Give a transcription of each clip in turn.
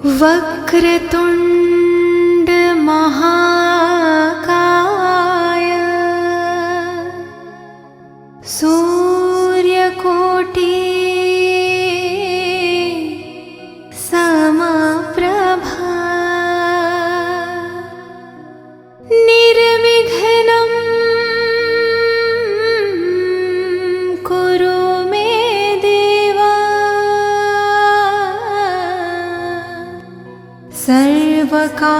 वक्रतुण्ड महाकाय सूर्यकोटि समप्रभा निर्विघ्नं कुरु मे देव सर्वकार्येषु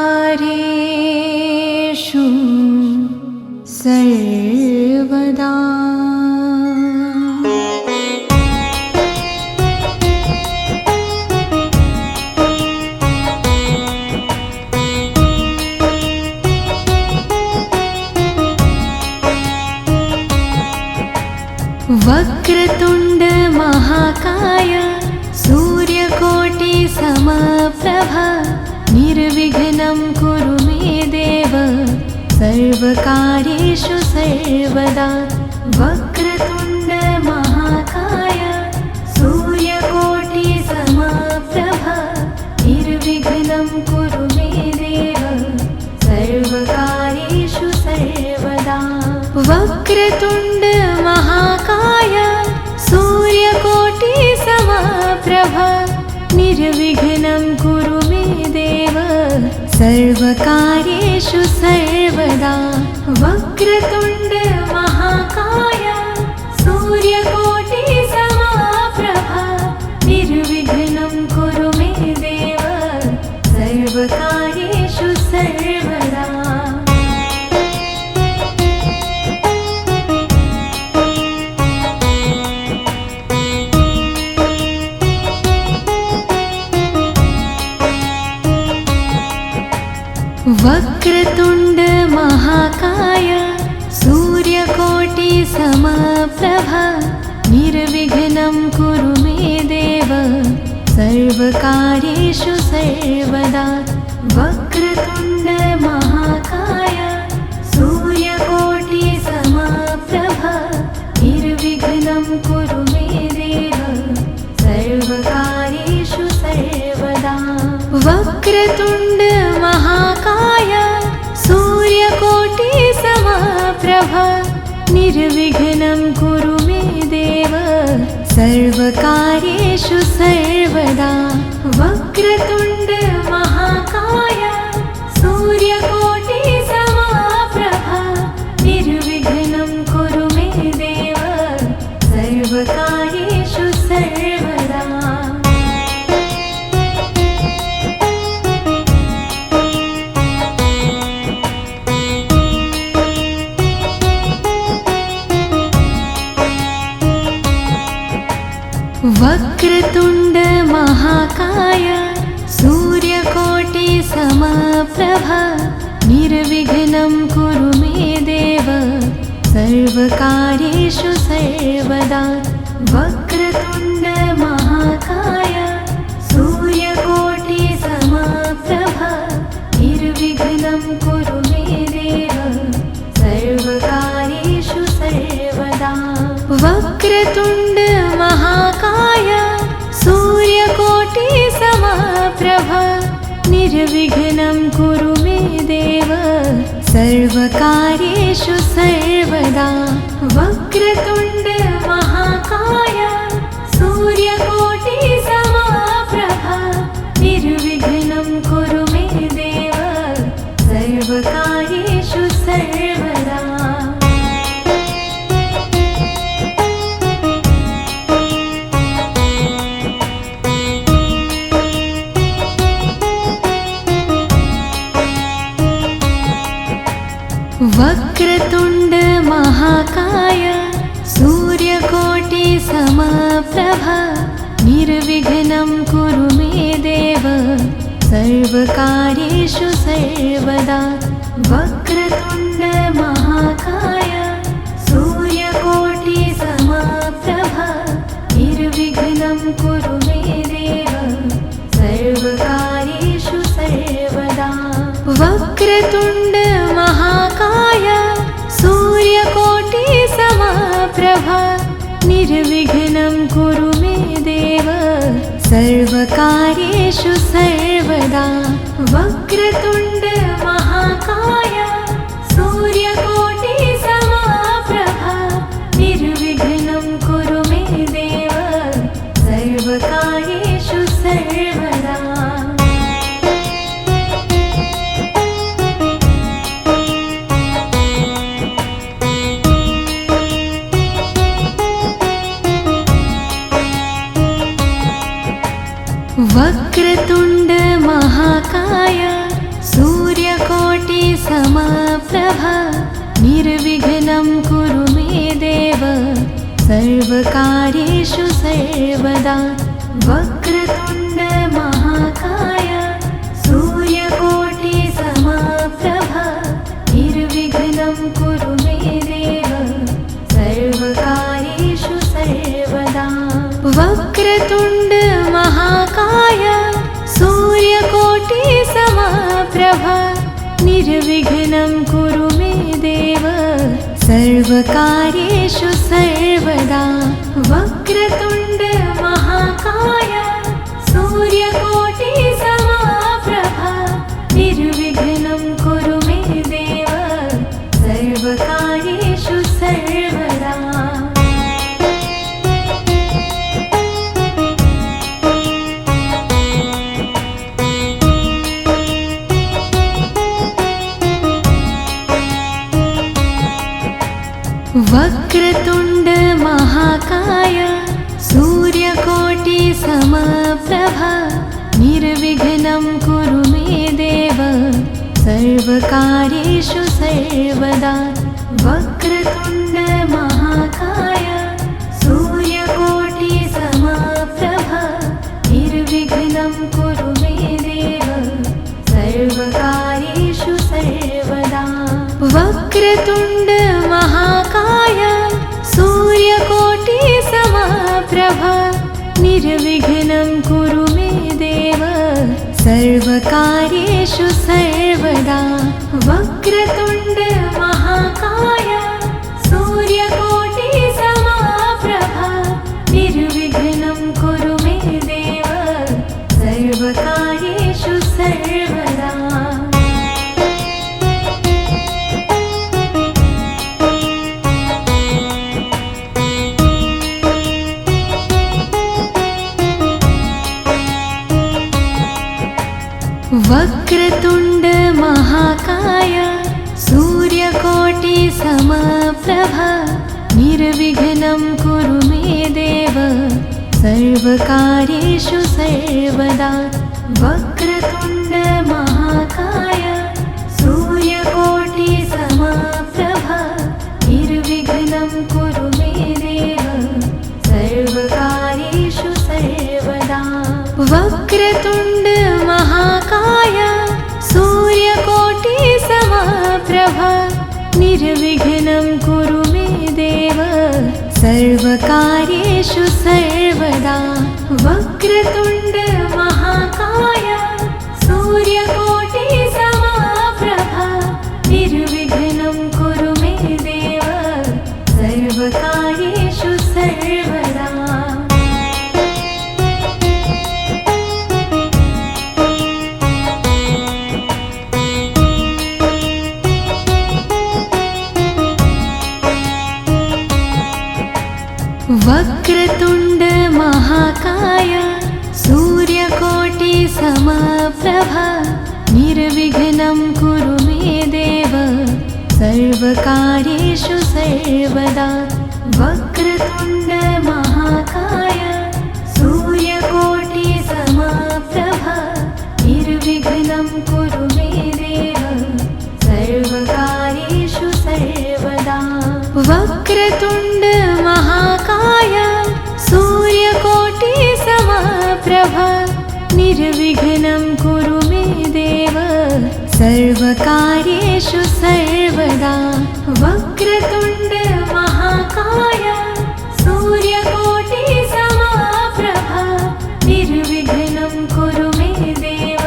सर्वदा। वक्रतुण्ड महाकाय सूर्यकोटि समप्रभा निर्विघ्नं कुरु मे देव सर्वकार्येषु सर्वदा। वक्रतुण्ड महाकाय सूर्यकोटि समप्रभा निर्विघ्नं कुरु मे देव सर्वकार्येषु सर्वदा। वक्रतुण्ड महाकाय सूर्यकोटि समप्रभा निर्विघ्नं कुरु मे देव सर्वकार्येषु सर्वदा। वक्रतुण्ड महाकाय सूर्यकोटि समप्रभा निर्विघ्नं कुरु मे देव सर्वकार्येषु सर्वदा। वक्रतुण्ड महाकाय सूर्यकोटि समप्रभा निर्विघ्नं कुरु मे देव सर्वकार्येषु सर्वदा। वक्रतुण्ड महाकाय सूर्यकोटि समप्रभा निर्विघ्नं कुरु मे देव सर्वकार्येषु सर्वदा। वक्रतुण्ड महाकाय सूर्यकोटि समप्रभा निर्विघ्नं कुरु मे देव सर्वकार्येषु सर्वदा। वक्रतुण्ड महाकाय सूर्यकोटि समप्रभा निर्विघ्नं कुरु मे देव सर्वकार्येषु सर्वदा। वक्रतुण्ड महाकाय सूर्यकोटि समप्रभा निर्विघ्नं कुरु मे देव सर्वकार्येषु सर्वदा। वक्रतुण्ड महाकाय सूर्यकोटि समप्रभा निर्विघ्नं कुरु मे देव सर्वकार्येषु सर्वदा। वक्रतुण्ड महाकाय सूर्यकोटि समप्रभा निर्विघ्नं कुरु मे देव सर्वकार्येषु सर्वदा। वक्रतुण्ड महाकाय सूर्यकोटि समप्रभा निर्विघ्नं कुरु मे देव सर्वकार्येषु सर्वदा। वक्रतुण्ड महाकाय सूर्यकोटि समप्रभा निर्विघ्नं कुरु मे देव सर्वकार्येषु सर्वदा। वक्रतुण्ड महाकाय सूर्यकोटि समप्रभा निर्विघ्नं कुरु मे देव सर्वकार्येषु सर्वदा। वक्रतुण्ड महाकाय सूर्यकोटि समप्रभा निर्विघ्नं कुरु मे देव सर्वकार्येषु सर्वदा वक्रतुण्ड महाकाय सूर्यकोटि समप्रभा निर्विघ्नं कुरु मे देव सर्वकार्येषु सर्वदा। वक्रतुण्ड महाकाय सूर्यकोटि समप्रभा निर्विघ्नं कुरु मे देव सर्वकार्येषु सर्वदा। वक्रतुण्ड महाकाय सूर्यकोटि समप्रभा निर्विघ्नं कुरु मे देव सर्वकार्येषु सर्वदा। वक्रतुण्ड महाकाय सूर्यकोटि समप्रभा निर्विघ्नं कुरु मे देव सर्वकार्येषु सर्वदा। वक्रतुण्ड महाकाय सूर्यकोटि समप्रभा निर्विघ्नं कुरु मे देव सर्वकार्येषु सर्वदा। वक्रतुण्ड महाकाय सूर्यकोटि समप्रभा निर्विघ्नं कुरु मे देव सर्वकार्येषु सर्वदा। वक्रतुण्ड महाकाय सूर्यकोटि समप्रभा निर्विघ्नं कुरु मे देव सर्वकार्येषु सर्वदा। वक्रतुण्ड महाकाय सूर्यकोटि समप्रभा निर्विघ्नं कुरु मे देव सर्वकार्येषु सर्वदा। वक्रतुण्ड महाकाय सूर्यकोटि समप्रभा निर्विघ्नं कुरु मे देव सर्वकार्येषु सर्वदा। वक्रतुण्ड महाकाय सूर्यकोटि समप्रभा निर्विघ्नं कुरु मे देव सर्वकार्येषु सर्वदा। वक्रतुण्ड महाकाय सूर्यकोटि समप्रभा निर्विघ्नं कुरु मे देव सर्वकार्येषु सर्वदा। वक्रतुण्ड महाकाय सूर्यकोटि समप्रभा निर्विघ्नं कुरु मे देव सर्वकार्येषु सर्वदा। वक्रतुण्ड महाकाय सूर्यकोटि समप्रभा निर्विघ्नं कुरु मे देव सर्वकार्येषु सर्वदा। वक्रतुण्ड महाकाय सूर्यकोटि समप्रभा निर्विघ्नं कुरु मे देव सर्वकार्येषु सर्वदा। वक्रतुण्ड महाकाय सूर्यकोटि समप्रभा निर्विघ्नं कुरु मे देव सर्वकार्येषु सर्वदा। वक्रतुण्ड महाकाय सूर्यकोटि समप्रभा निर्विघ्नं कुरु मे देव सर्वकार्येषु सर्वदा। वक्रतुण्ड महाकाय सूर्यकोटि समप्रभा निर्विघ्नं कुरु मे देव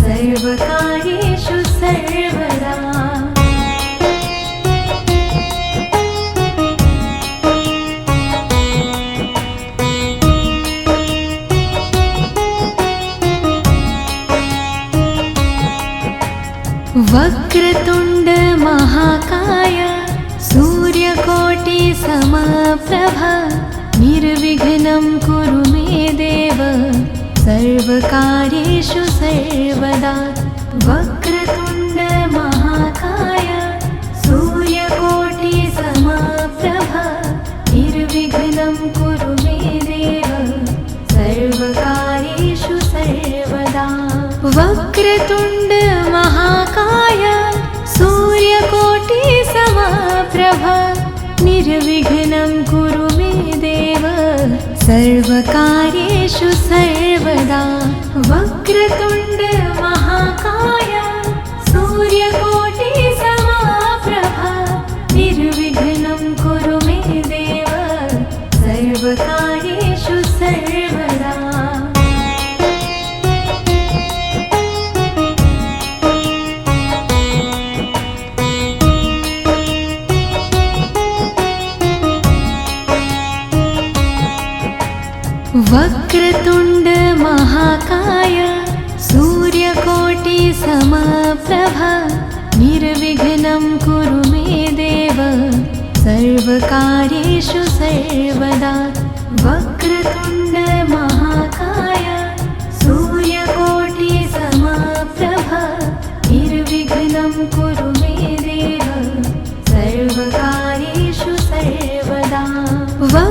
सर्वकार्येषु सर्वदा। वक्रतुण्ड महाकाय सूर्यकोटि समप्रभा निर्विघ्नं कुरु मे देव सर्वकार्येषु सर्वदा। वक्रतुण्ड महाकाय सूर्यकोटि समप्रभा निर्विघ्नं कुरु मे देव सर्वकार्येषु सर्वदा। वक्रतुण्ड महाकाय सूर्यकोटि समप्रभा निर्विघ्नं कुरु मे देव सर्वकार्येषु सर्वदा। वक्रतुण्ड महाकाय सूर्यकोटि समप्रभा निर्विघ्नं कुरु मे देव सर्वकार्येषु सर्वदा। वक्रतुण्ड महाकाय सूर्यकोटि समप्रभा निर्विघ्नं कुरु मे देव सर्वकार्येषु सर्वदा। वक्रतुण्ड महाकाय सूर्यकोटि समप्रभा निर्विघ्नं कुरु मे देव सर्वकार्येषु सर्वदा।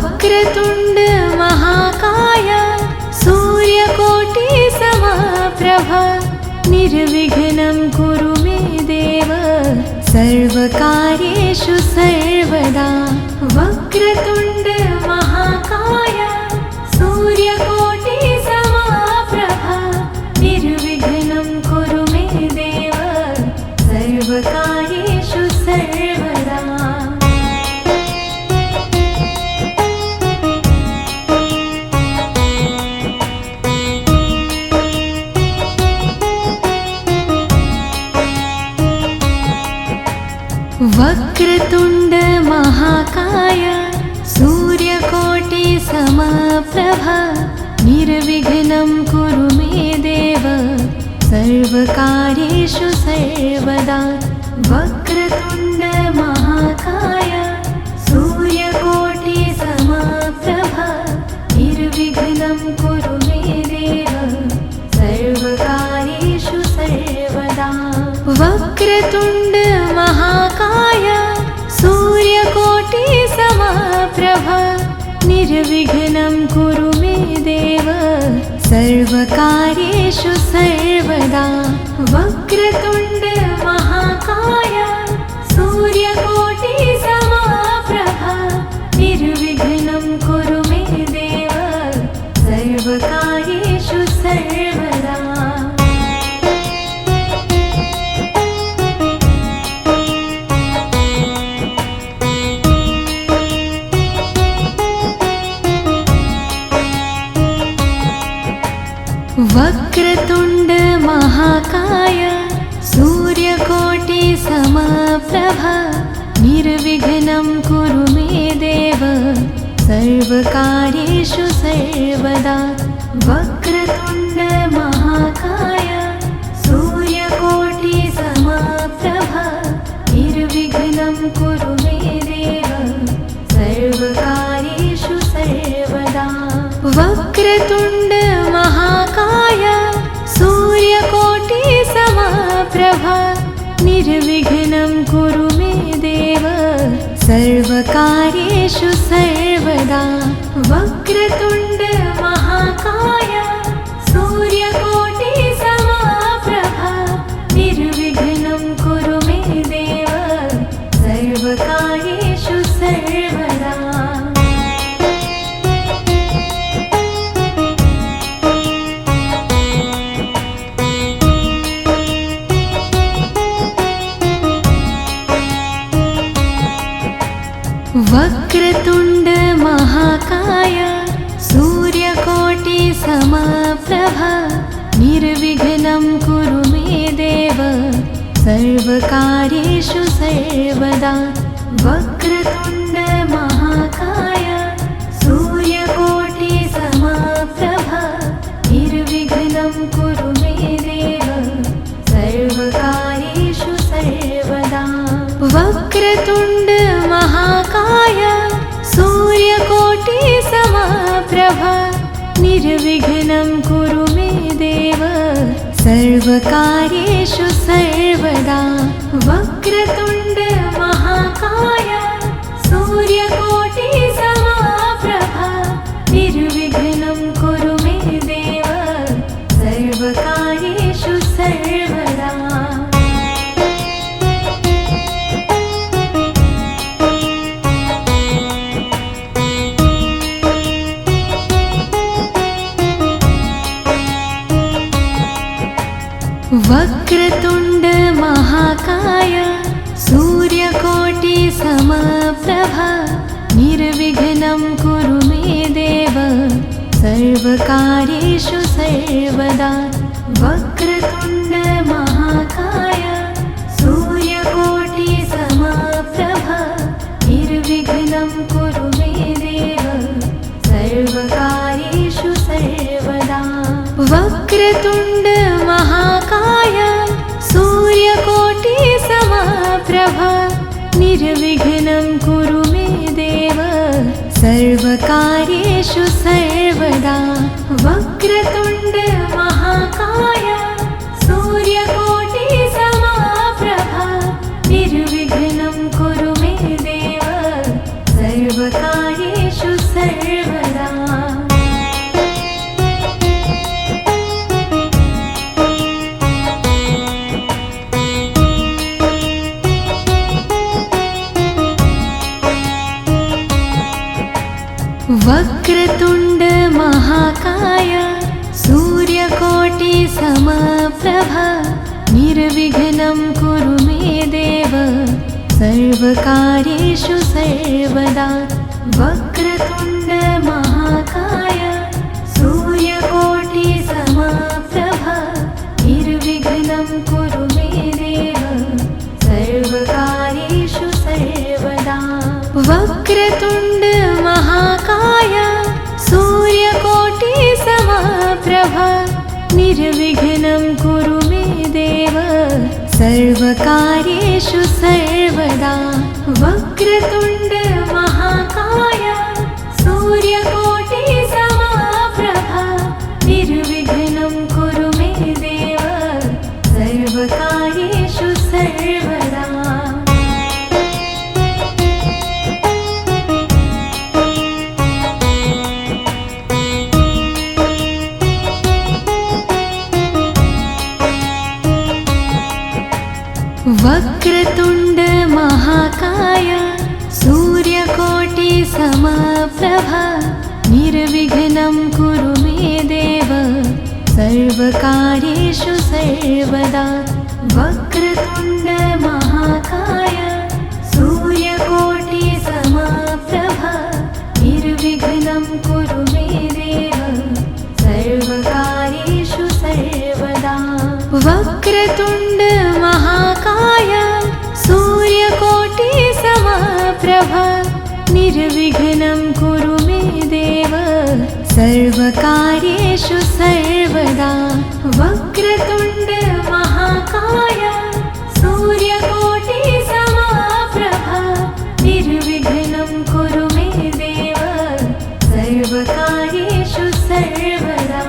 वक्रतुण्ड महाकाय सूर्यकोटि समप्रभा निर्विघ्नं कुरु मे देव सर्वकार्येषु सर्वदा। वक्रतुण्ड महाकाय सूर्यकोटि समप्रभा निर्विघ्नं कुरु मे देव सर्वकार्येषु सर्वदा। वक्रतुण्ड महाकाय सूर्यकोटि समप्रभा निर्विघ्नं कुरु मे देव सर्वकार्येषु सर्वदा। वक्रतुण्ड महाकाय सूर्यकोटि समप्रभा निर्विघ्नं कुरु मे देव सर्वकार्येषु सर्वदा। वक्रतुण्ड महाकाय सूर्यकोटि समप्रभा निर्विघ्नं कुरु मे देव सर्वकार्येषु सर्वदा। वक्रतुण्ड महाकाय सूर्यकोटि समप्रभा निर्विघ्नं कुरु मे देव सर्वकार्येषु सर्वदा। वक्रतुण्ड महाकाय सूर्यकोटि समप्रभा निर्विघ्नं कुरु मे देव सर्वकार्येषु सर्वदा। वक्रतुण्ड महाकाय सूर्यकोटि समप्रभा निर्विघ्नं कुरु मे देव सर्वकार्येषु सर्वदा। वक्रतुण्ड महाकाय सूर्यकोटि समप्रभा निर्विघ्नं कुरु मे देव सर्वकार्येषु सर्वदा। वक्रतुण्ड महाकाय सूर्यकोटि समप्रभा निर्विघ्नं कुरु मे देव सर्वकार्येषु सर्वदा। वक्रतुण्ड महाकाय सूर्यकोटि समप्रभा निर्विघ्नं कुरु मे देव सर्वकार्येषु सर्वदा। वक्रतुण्ड महाकाय सूर्यकोटि समप्रभा निर्विघ्नं कुरु मे देव सर्वकार्येषु वक्रतुण्ड महाकाय सूर्यकोटि समप्रभ निर्विघ्नं कुरु मे देव सर्वकार्येषु सर्वदा वक्रतुण्ड महाकाय सूर्यकोटि समप्रभ निर्विघ्नं कुरु मे देव सर्वकार्येषु सर्वदा वक्रतुण्ड महाकाय सूर्यकोटि समप्रभ निर्विघ्नं कुरु मे देव सर्वकार्येषु सर्वदा वक्रतुण्ड महाकाय सूर्यकोटि समप्रभ निर्विघ्नं कुरु मे देव सर्वकार्येषु सर्वदा वक्रतुण्ड महाकाय सूर्यकोटि समप्रभ निर्विघ्नं कुरु मे देव सर्वकार्येषु सर्वदा वक्रतुण्ड महाकाय सूर्यकोटि समप्रभ निर्विघ्नं कुरु मे देव सर्वकार्येषु सर्वदा वक्रतुण्ड महाकाय सूर्यकोटि समप्रभ निर्विघ्नं कुरु मे देव सर्वकार्येषु सर्वदा वक्रतुण्ड महाकाय सूर्यकोटि समप्रभ निर्विघ्नं कुरु मे देव सर्वकार्येषु सर्वदा वक्रतुण्ड महाकाय सूर्यकोटि समप्रभ निर्विघ्नं कुरु मे देव सर्वकार्येषु सर्वदा वक्रतुण्ड महाकाय सूर्यकोटि समप्रभ निर्विघ्नं कुरु मे देव सर्वकार्येषु सर्वदा वक्रतुण्ड महाकाय सूर्यकोटि समप्रभ निर्विघ्नं कुरु मे देव सर्वकार्येषु सर्वदा वक्रतुण्ड महाकाय सूर्यकोटि समप्रभ निर्विघ्नं कुरु मे देव सर्वकार्येषु सर्वदा वक्रतुण्ड महाकाय सूर्यकोटि समप्रभ निर्विघ्नं कुरु मे देव सर्वकार्येषु सर्वदा वक्रतुण्ड महाकाय सूर्यकोटि समप्रभ निर्विघ्नं कुरु मे देव सर्वकार्येषु सर्वदा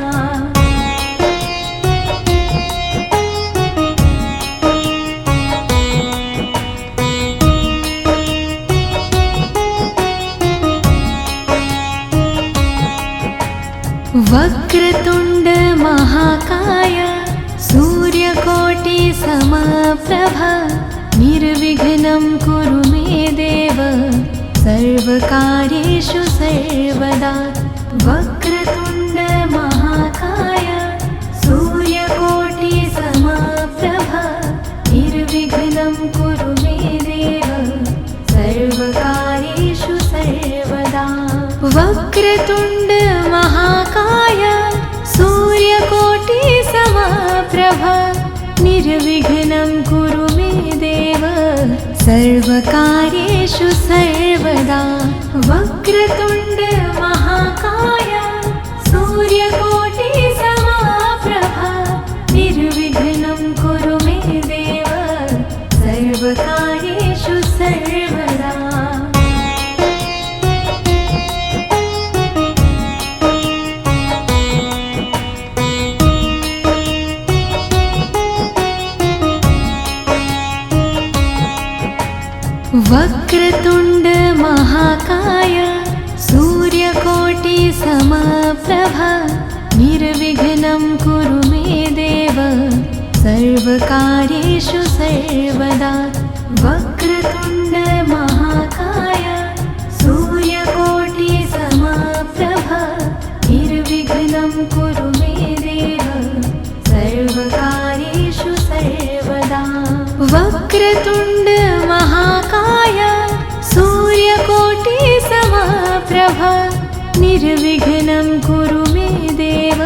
वक्रतुण्ड महाकाय सूर्यकोटि समप्रभ निर्विघ्नं कुरु मे देव सर्वकार्येषु सर्वदा वक्रतुण्ड महाकाय सूर्यकोटि समप्रभ निर्विघ्नं कुरु मे देव सर्वकार्येषु सर्वदा वक्रतुण्ड महाकाय सूर्यकोटि समप्रभ निर्विघ्नं कुरु मे देव सर्वकार्येषु सर्वदा वक्रतुण्ड महाकाय सूर्यकोटि समप्रभ निर्विघ्नं कुरु मे देव सर्वकार्येषु सर्वदा वक्रतुण्ड महाकाय सूर्यकोटि समप्रभा निर्विघ्नं कुरु मे देव सर्वकार्येषु सर्वदा। वक्रतुण्ड महाकाय सूर्यकोटि समप्रभा निर्विघ्नं कुरु मे देव सर्वकार्येषु सर्वदा। वक्रतुण्ड महाकाय सूर्यकोटि समप्रभा निर्विघ्नं कुरु मे देव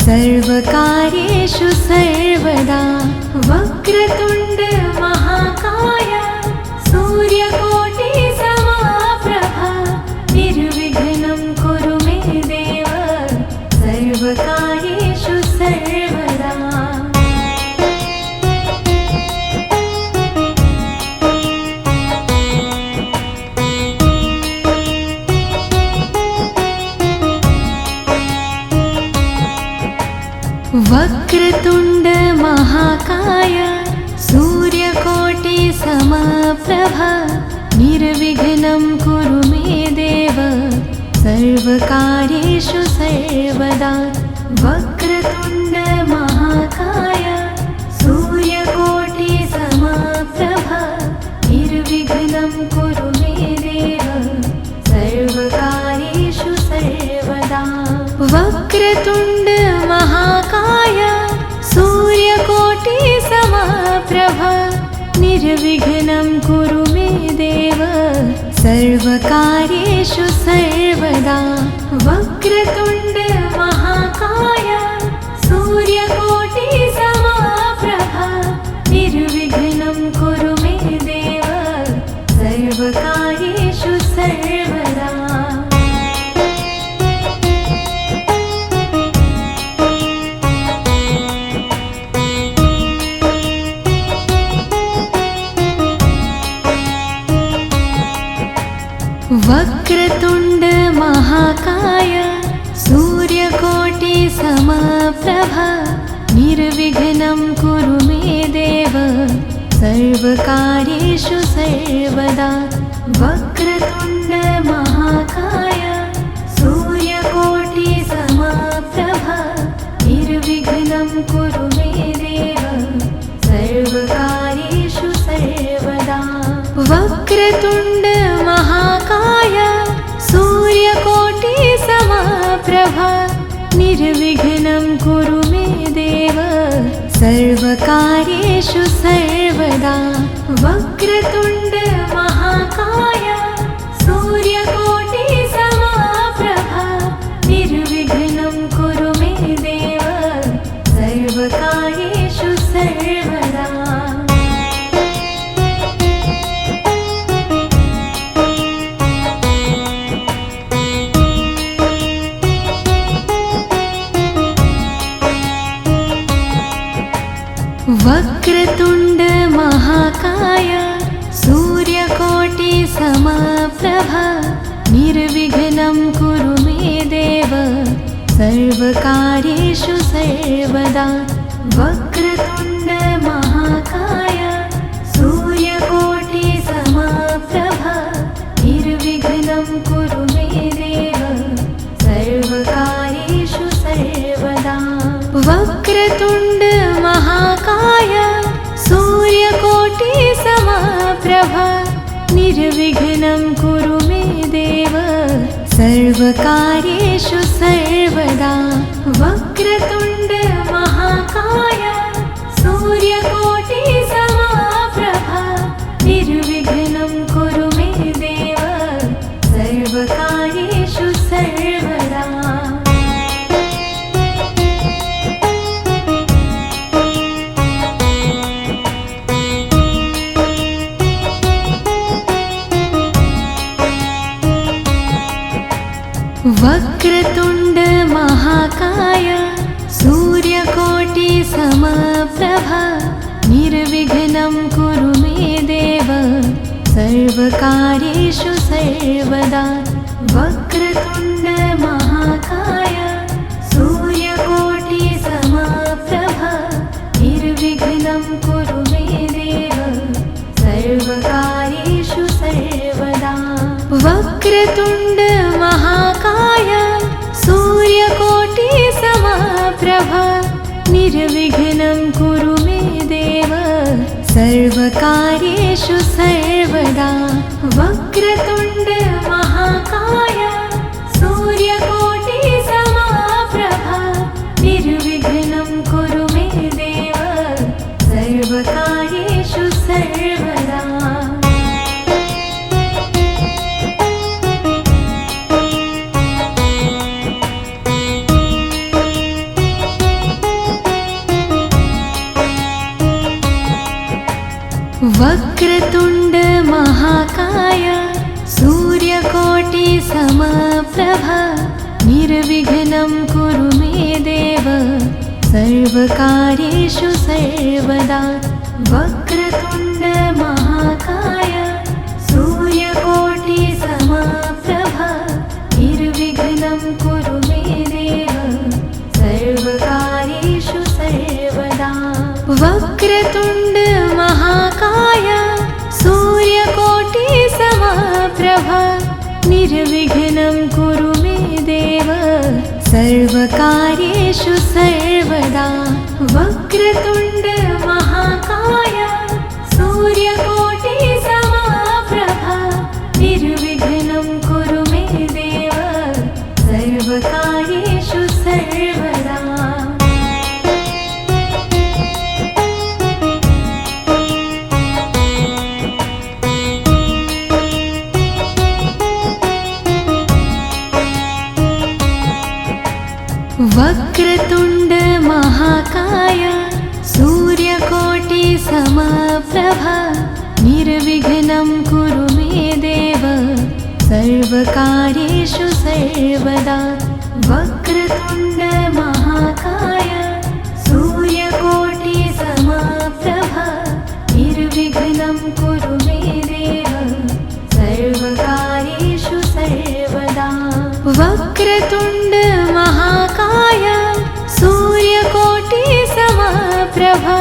सर्वकार्येषु सर्वदा। वक्रतुण्ड महाकाय सूर्यकोटि समप्रभा निर्विघ्नं कुरु मे देव सर्वकार्येषु सर्वदा। वक्रतुण्ड महाकाय सूर्यकोटि समप्रभा निर्विघ्नं कुरु मे देव सर्वकार्येषु सर्वदा। वक्रतुण्ड महाकाय सूर्यकोटि समप्रभा निर्विघ्नं कुरु मे देव सर्वकार्येषु सर्वदा। वक्रतुण्ड महाकाय सूर्यकोटि समप्रभा निर्विघ्नं कुरु मे देव सर्वकार्येषु सर्वदा। वक्रतुण्ड महाकाय सूर्यकोटि समप्रभा निर्विघ्नं कुरु मे देव सर्वकार्येषु सर्वदा। वक्रतुण्ड महाकाय सूर्यकोटि समप्रभा निर्विघ्नं कुरु मे देव सर्वकार्येषु सर्वदा। वक्रतुण्ड महाकाय सूर्यकोटि समप्रभा निर्विघ्नं कुरु मे देव सर्वकार्येषु सर्वदा। वक्रतुण्ड महाकाय सूर्यकोटि समप्रभा निर्विघ्नं कुरु मे देव सर्वकार्येषु सर्वदा। वक्रतुण्ड महाकाय सूर्यकोटि समप्रभा निर्विघ्नं कुरु मे देव सर्वकार्येषु सर्वदा। वक्रतुण्ड महाकाय सूर्यकोटि समप्रभा निर्विघ्नं कुरु मे देव सर्वकार्येषु सर्वदा। वक्रतुण्ड महाकाय सूर्यकोटि समप्रभा निर्विघ्नं कुरु मे देव सर्वकार्येषु सर्वदा। वक्रतुण्ड महाकाय सूर्यकोटि समप्रभा निर्विघ्नं कुरु मे देव सर्वकार्येषु सर्वदा। वक्रतुण्ड महाकाय सूर्यकोटि समप्रभा निर्विघ्नं कुरु मे देव सर्वकार्येषु सर्वदा। वक्रतुण्ड महाकाय सूर्यकोटि समप्रभा निर्विघ्नं कुरु मे देव सर्वकार्येषु सर्वदा। वक्रतुण्ड महाकाय सूर्यकोटि समप्रभा निर्विघ्नं कुरु मे देव सर्वकार्येषु निर्विघ्नं कुरु मे देव सर्वकार्येषु सर्वदा। वक्रतुण्ड महाकाय सूर्यकोटि समप्रभा निर्विघ्नं कुरु मे देव सर्वकार्येषु सर्वदा। वक्रतुण्ड महाकाय सूर्यकोटि समप्रभा निर्विघ्नं कुरु मे देव सर्वकार्येषु सर्वदा। वक्रतुण्ड महाकाय सूर्यकोटि समप्रभा निर्विघ्नं कुरु मे देव सर्वकार्येषु सर्वदा। वक्रतुण्ड महाकाय सूर्यकोटि समप्रभा निर्विघ्नं कुरु मे देव सर्वकार्येषु सर्वदा। वक्रतुण्ड महाकाय सूर्यकोटि समप्रभा निर्विघ्नं कुरु मे देव सर्वकार्येषु सर्वदा। वक्रतुण्ड महाकाय सूर्यकोटि समप्रभा निर्विघ्नं कुरु मे देव सर्वकार्येषु सर्वदा। वक्रतुण्ड महाकाय सूर्यकोटि समप्रभा निर्विघ्नं कुरु मे देव सर्वकार्येषु सर्वदा। वक्रतुण्ड महाकाय सूर्यकोटि समप्रभा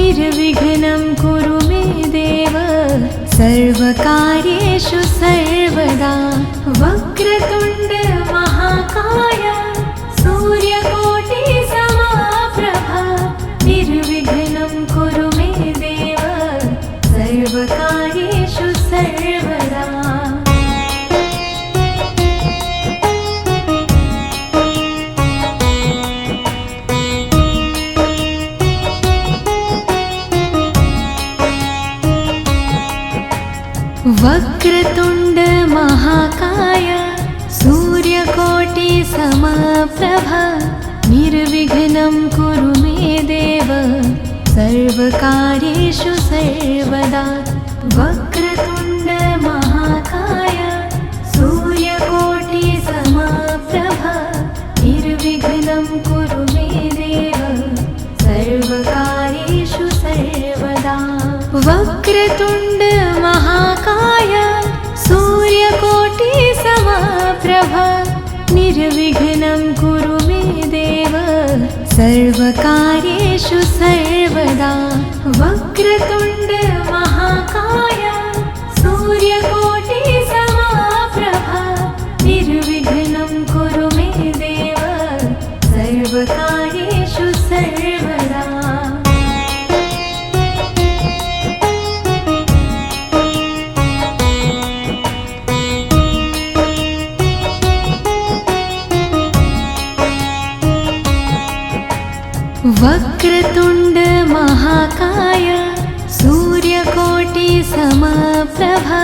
निर्विघ्नं कुरु मे देव सर्वकार्येषु सर्वदा। वक्रतुण्ड महाकाय सूर्यकोटि समप्रभा निर्विघ्नं कुरु मे देव सर्वकार्येषु सर्वदा। वक्रतुण्ड महाकाय सूर्यकोटि समप्रभा निर्विघ्नं कुरु मे देव सर्वकार्येषु सर्वदा। वक्रतुण्ड महाकाय सूर्यकोटि समप्रभा निर्विघ्नं कुरु मे देव सर्वकार्येषु सर्वदा। वक्रतुण्ड महाकाय सूर्यकोटि समप्रभा निर्विघ्नं कुरु मे देव सर्वकार्येषु सर्वदा। वक्रतुण्ड महाकाय सूर्यकोटि समप्रभा निर्विघ्नं कुरु मे देव सर्वकार्येषु सर्वदा। वक्रतुण्ड महाकाय सूर्यकोटि समप्रभा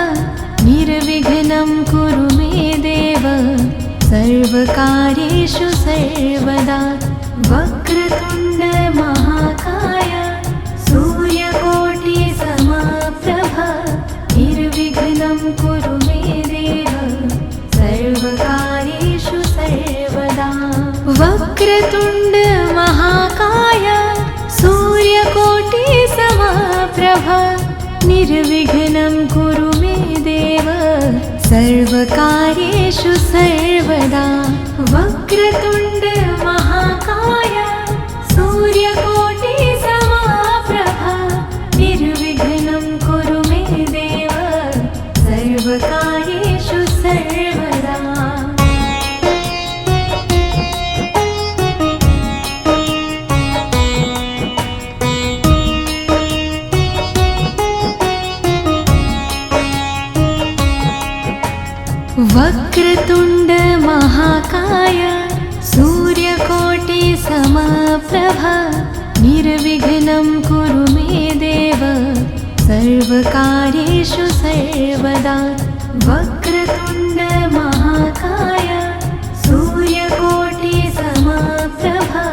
निर्विघ्नं कुरु मे देव सर्वकार्येषु सर्वदा। वक्रतुण्ड महाकाय सूर्यकोटि समप्रभा निर्विघ्नं कुरु मे देव सर्वकार्येषु सर्वदा। वक्रतुण्ड महाकाय सूर्यकोटि समप्रभा निर्विघ्नं कुरु मे देव सर्वकार्येषु सर्वदा। वक्रतुण्ड महाकाय सूर्यकोटि समप्रभा निर्विघ्नं कुरु मे देव सर्वकार्येषु सर्वदा। निर्विघ्नं कुरु मे देव सर्वकार्येषु सर्वदा वक्रतुण्ड महाकाय सूर्यकोटि समप्रभा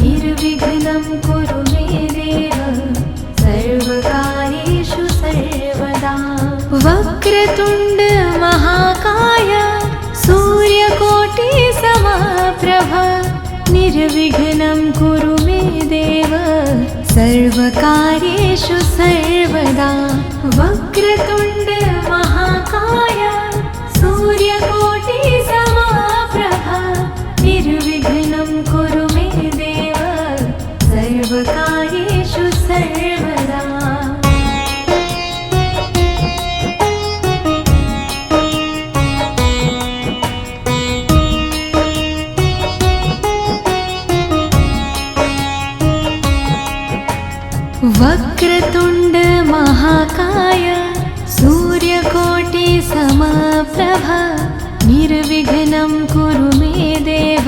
निर्विघ्नं कुरु मे देव सर्वकार्येषु सर्वदा वक्रतुण्ड महाकाय सूर्यकोटि समप्रभा निर्विघ्नं कुरु मे देव सर्वकार्येषु सर्वदा वक्रतुण्ड महाकाय सूर्यकोटि समप्रभा निर्विघ्नं कुरु मे देव सर्वकार्येषु सर्वदा वक्रतुण्ड महाकाय सूर्यकोटि समप्रभा निर्विघ्नं कुरु मे देव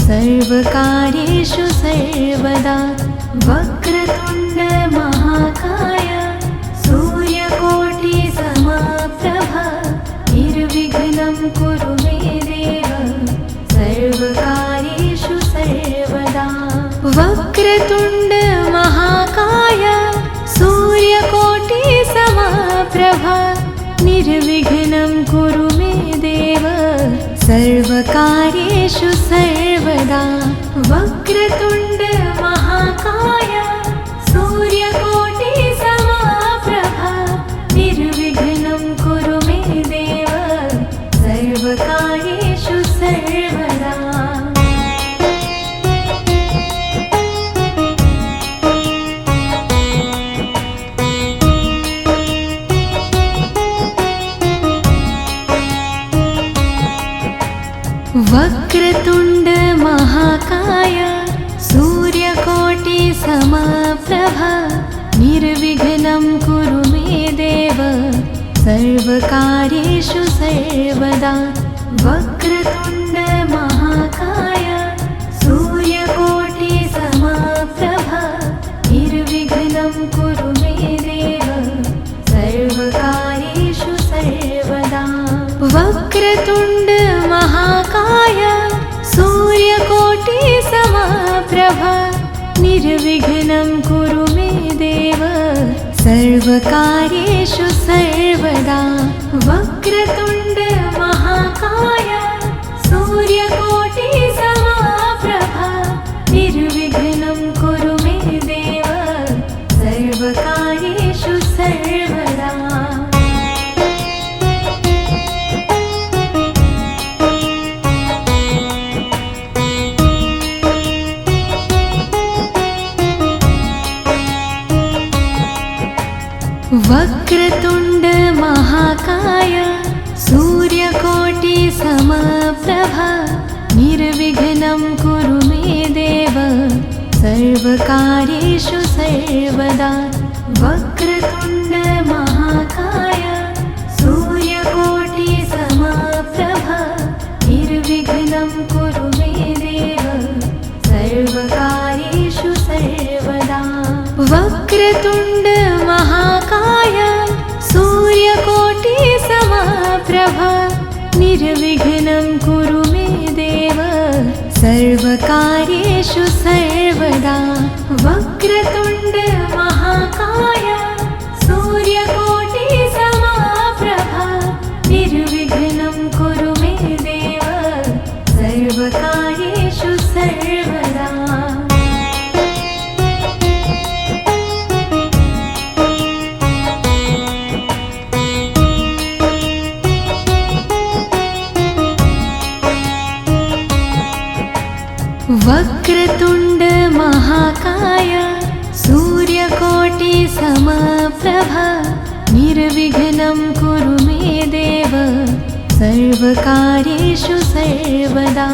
सर्वकार्येषु सर्वदा वक्रतुण्ड महाकाय सूर्यकोटि समप्रभा निर्विघ्नं कुरु मे देव सर्वकार्येषु सर्वदा वक्रतुण्ड महाकाय सूर्यकोटि समप्रभा निर्विघ्नं कुरु मे देव सर्वकार्येषु सर्वदा वक्रतुण्ड महाकाय सूर्यकोटि समप्रभा निर्विघ्नं कुरु मे देव सर्वकार्येषु सर्वदा वक्रतुण्ड महाकाय सूर्यकोटि समप्रभा निर्विघ्नं कुरु मे देव सर्वकार्येषु सर्वदा वक्रतुण्ड महाकाय सूर्यकोटि समप्रभा निर्विघ्नं कुरु मे देव सर्वकार्येषु सर्वदा वक्रतुण्ड महाकाय सूर्यकोटि समप्रभा निर्विघ्नं कुरु मे देव सर्वकार्येषु सर्वदा वक्रतुण्ड महाकाय सूर्यकोटि समप्रभा निर्विघ्नं कुरु मे देव सर्वकार्येषु सर्वदा वक्रतुण्ड महाकाय सूर्यकोटि समप्रभा निर्विघ्नं कुरु मे देव सर्वकार्येषु सर्वदा वक्रतुण्ड महाकाय सूर्यकोटि समप्रभा निर्विघ्नं कुरु मे देव सर्वकार्येषु सर्वदा वक्रतुण्ड महाकाय सूर्यकोटि समप्रभा निर्विघ्नं कुरु मे देव सर्वकार्येषु सर्वदा वक्रतुण्ड महाकाय सूर्यकोटि समप्रभा निर्विघ्नं कुरु मे देव सर्वकार्येषु सर्वदा वक्रतुण्ड महाकाय सूर्यकोटि समप्रभा निर्विघ्नं कुरु मे देव सर्वकार्येषु सर्वदा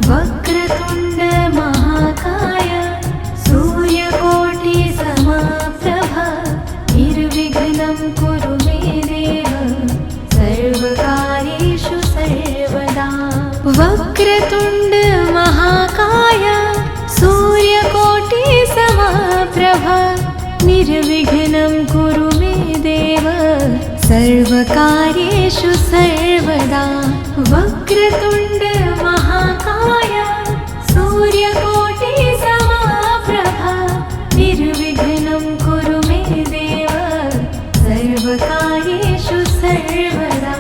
वक्रतुण्ड महाकाय सूर्यकोटि समप्रभा निर्विघ्नं कुरु मे देव सर्वकार्येषु सर्वदा वक्रतुण्ड महाकाय सूर्य समप्रभा निर्विघ्नं कुरु मे देव सर्वकार्येषु सर्वदा वक्रतुण्ड महाकाय सूर्यकोटि समप्रभा निर्विघ्नं कुरु मे देव सर्वकार्येषु सर्वदा।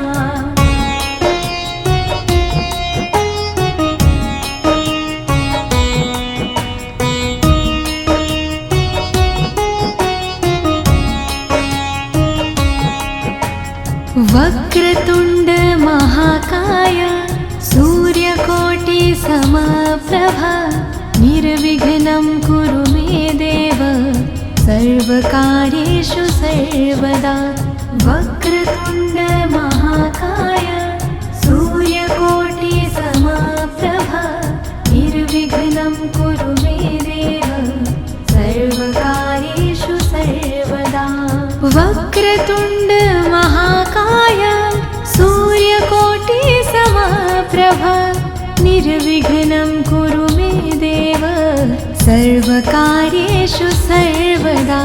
वक्रतुण्ड महाकाय सूर्यकोटि समप्रभा निर्विघ्नं कुरु मे देव सर्वकार्येषु सर्वदा वक्रतुण्ड महाकाय सूर्यकोटि समप्रभा निर्विघ्नं कुरु मे देव सर्वकार्येषु सर्वदा। वक्रतुण्ड महाकाय सूर्यकोटि समप्रभा निर्विघ्नं कुरु मे देव सर्वकार्येषु सर्वदा।